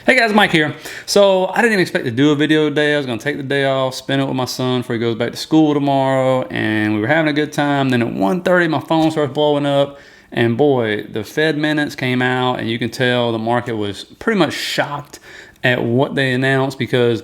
Hey guys, Mike here. So I didn't even expect to do a video today. I was gonna take the day off, spend it with my son before he goes back to school tomorrow, and we were having a good time. Then at 1:30, my phone starts blowing up, and boy, the Fed minutes came out, and you can tell the market was pretty much shocked at what they announced because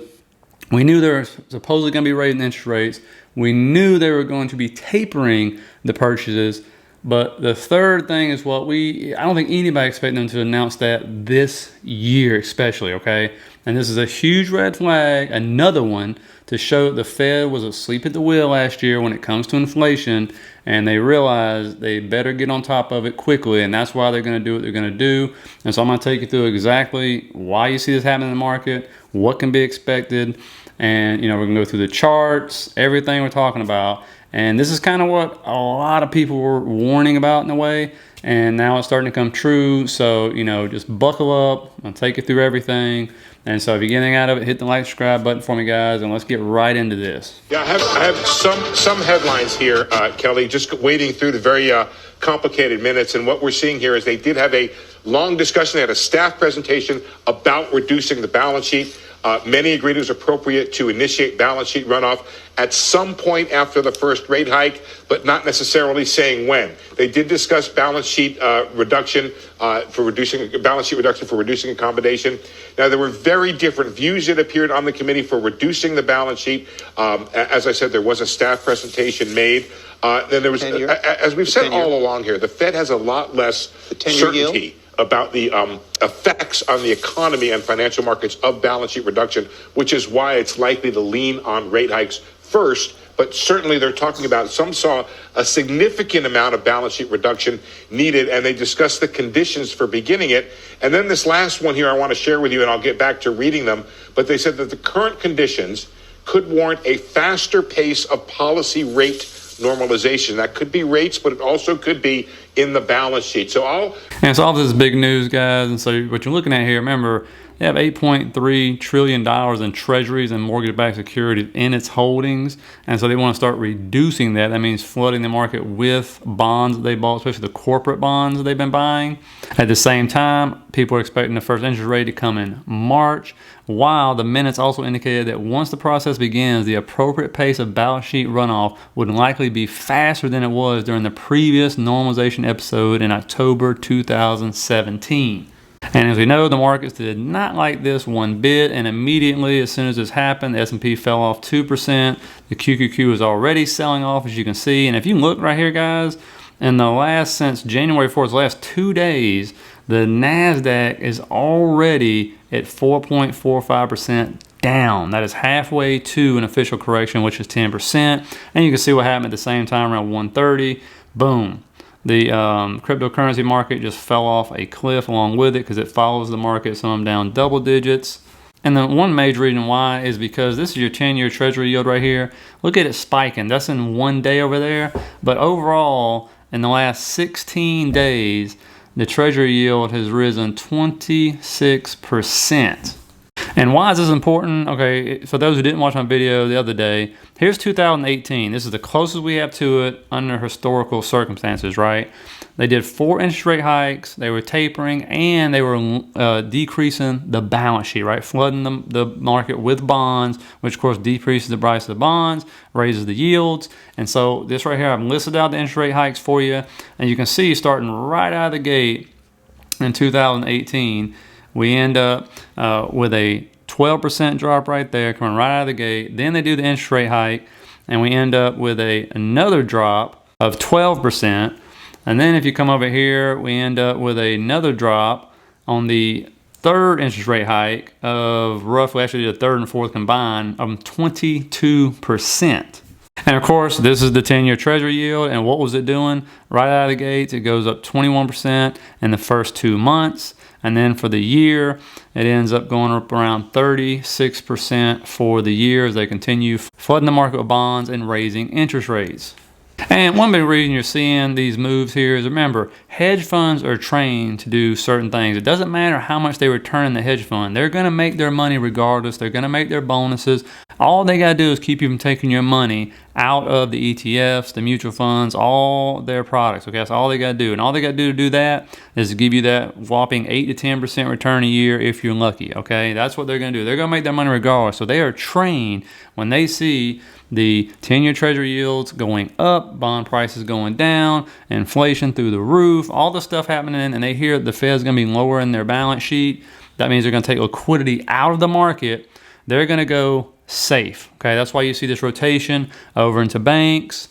we knew they were supposedly gonna be raising interest rates. We knew they were going to be tapering the purchases. But the third thing is I don't think anybody expected them to announce that this year especially, okay? And this is a huge red flag, another one, to show the Fed was asleep at the wheel last year when it comes to inflation, and they realized they better get on top of it quickly, and that's why they're gonna do what they're gonna do. And so I'm gonna take you through exactly why you see this happening in the market, what can be expected, and we're gonna go through the charts, everything we're talking about. And this is kind of what a lot of people were warning about in a way, and now it's starting to come true. So, just buckle up. I'll take you through everything. And so if you're getting out of it, hit the like, subscribe button for me, guys, and let's get right into this. Yeah, I have some headlines here, Kelly, just wading through the very complicated minutes. And what we're seeing here is they did have a long discussion. They had a staff presentation about reducing the balance sheet. Many agreed it was appropriate to initiate balance sheet runoff at some point after the first rate hike, but not necessarily saying when. They did discuss balance sheet reduction for reducing accommodation. Now, there were very different views that appeared on the committee for reducing the balance sheet. As I said, there was a staff presentation made. Then there was, as we've said all along here, the Fed has a lot less certainty about the effects on the economy and financial markets of balance sheet reduction, which is why it's likely to lean on rate hikes first. But certainly they're talking about, some saw a significant amount of balance sheet reduction needed, and they discussed the conditions for beginning it. And then this last one here I want to share with you, and I'll get back to reading them. But they said that the current conditions could warrant a faster pace of policy rate normalization. That could be rates, but it also could be in the balance sheet. So all this is big news, guys. And so what you're looking at here, remember, they have $8.3 trillion in treasuries and mortgage-backed securities in its holdings. And so they want to start reducing that. That means flooding the market with bonds that they bought, especially the corporate bonds that they've been buying. At the same time, people are expecting the first interest rate to come in March, while the minutes also indicated that once the process begins, the appropriate pace of balance sheet runoff would likely be faster than it was during the previous normalization episode in October 2017. And as we know, the markets did not like this one bit, and immediately as soon as this happened, the S&P fell off 2%. The QQQ is already selling off, as you can see. And if you look right here, guys, since January 4th, the last 2 days, the NASDAQ is already at 4.45% down. That is halfway to an official correction, which is 10%. And you can see what happened at the same time around 1:30. Boom. The cryptocurrency market just fell off a cliff along with it because it follows the market, so I'm down double digits. And then one major reason why is because this is your 10-year treasury yield right here. Look at it spiking. That's in 1 day over there. But overall, in the last 16 days, the treasury yield has risen 26%. And why is this important? Okay, for those who didn't watch my video the other day, here's 2018. This is the closest we have to it under historical circumstances, right? They did 4 interest rate hikes, they were tapering, and they were decreasing the balance sheet, right? Flooding the market with bonds, which of course decreases the price of the bonds, raises the yields. And so this right here, I've listed out the interest rate hikes for you, and you can see starting right out of the gate in 2018, we end up with a 12% drop right there coming right out of the gate. Then they do the interest rate hike, and we end up with another drop of 12%. And then if you come over here, we end up with another drop on the third interest rate hike of roughly, actually the third and fourth combined, of 22%. And of course, this is the 10-year treasury yield. And what was it doing? Right out of the gates, it goes up 21% in the first 2 months. And then for the year, it ends up going up around 36% for the year as they continue flooding the market with bonds and raising interest rates. And one big reason you're seeing these moves here is, remember, hedge funds are trained to do certain things. It doesn't matter how much they return in the hedge fund. They're going to make their money regardless. They're going to make their bonuses. All they got to do is keep you from taking your money out of the ETFs, the mutual funds, all their products. Okay, that's all they got to do. And all they got to do that is give you that whopping 8 to 10% return a year if you're lucky. Okay, that's what they're going to do. They're going to make their money regardless. So they are trained when they see the 10-year treasury yields going up, bond prices going down, inflation through the roof, all the stuff happening, and they hear the Fed's going to be lowering their balance sheet. That means they're going to take liquidity out of the market. They're going to go safe. Okay, that's why you see this rotation over into banks,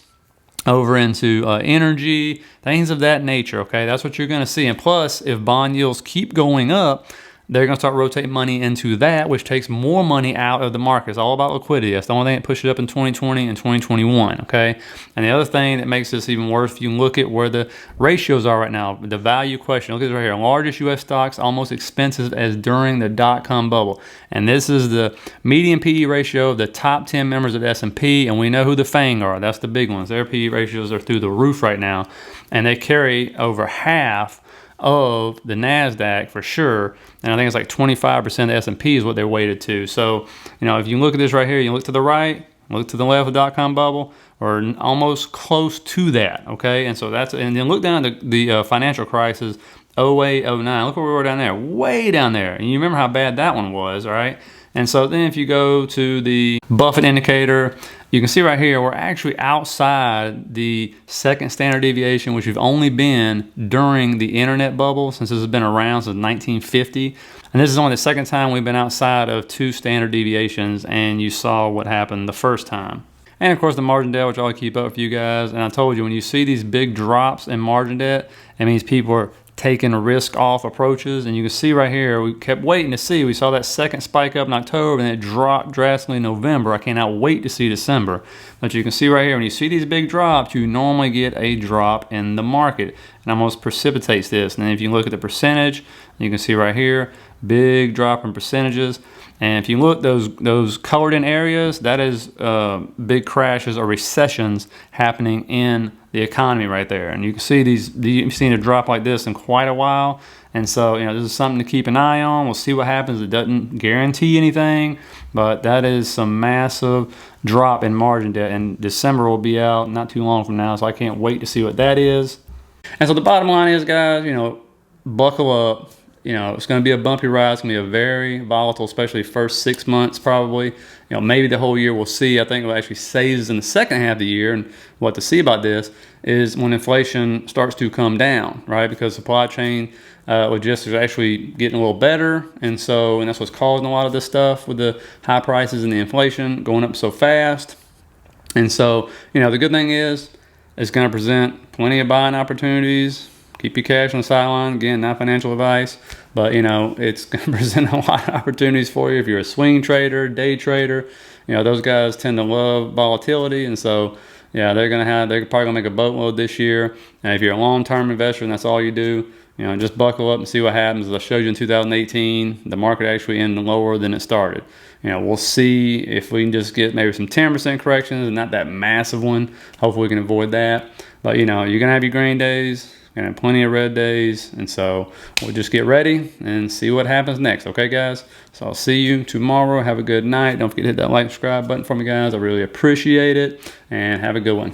over into energy, things of that nature. Okay, that's what you're going to see. And plus, if bond yields keep going up, they're going to start rotating money into that, which takes more money out of the market. It's all about liquidity. That's the only thing that pushed it up in 2020 and 2021, okay? And the other thing that makes this even worse, if you look at where the ratios are right now, the value question, look at this right here. Largest U.S. stocks, almost expensive as during the dot-com bubble. And this is the median PE ratio of the top 10 members of the S&P, and we know who the FANG are. That's the big ones. Their PE ratios are through the roof right now, and they carry over half of the NASDAQ for sure, and I think it's like 25% of the S&P is what they're weighted to. So, if you look at this right here, you look to the right, look to the left of the dot-com bubble, or almost close to that, okay? And so and then look down at the financial crisis, 08, 09. Look where we were down there, way down there. And you remember how bad that one was, all right? And so then if you go to the Buffett indicator, you can see right here, we're actually outside the second standard deviation, which we've only been during the internet bubble, since this has been around since 1950. And this is only the second time we've been outside of 2 standard deviations, and you saw what happened the first time. And of course the margin debt, which I'll keep up for you guys. And I told you, when you see these big drops in margin debt, it means people are taking risk off approaches. And you can see right here, we kept waiting to see. We saw that second spike up in October, and it dropped drastically in November. I cannot wait to see December. But you can see right here, when you see these big drops, you normally get a drop in the market, and almost precipitates this. And then if you look at the percentage, you can see right here, big drop in percentages. And if you look, those colored in areas, that is big crashes or recessions happening in the economy right there. And you can see you've seen a drop like this in quite a while. And so, this is something to keep an eye on. We'll see what happens. It doesn't guarantee anything, but that is some massive drop in margin debt. And December will be out not too long from now, so I can't wait to see what that is. And so the bottom line is, guys, buckle up. It's going to be a bumpy ride. It's going to be a very volatile, especially first 6 months probably. Maybe the whole year, we'll see. I think it will actually saves in the second half of the year. And what to see about this is when inflation starts to come down, right? Because supply chain logistics are actually getting a little better. And that's what's causing a lot of this stuff with the high prices and the inflation going up so fast. And so, the good thing is it's going to present plenty of buying opportunities. Keep your cash on the sideline. Again, not financial advice, but it's going to present a lot of opportunities for you if you're a swing trader, day trader. Those guys tend to love volatility, and so they're probably gonna make a boatload this year. And if you're a long-term investor and that's all you do, just buckle up and see what happens. As I showed you in 2018, the market actually ended lower than it started. We'll see if we can just get maybe some 10% corrections and not that massive one. Hopefully we can avoid that. But you're gonna have your green days. And plenty of red days, and so we'll just get ready and see what happens next. Okay, guys? So I'll see you tomorrow. Have a good night. Don't forget to hit that like, subscribe button for me, guys. I really appreciate it, and have a good one.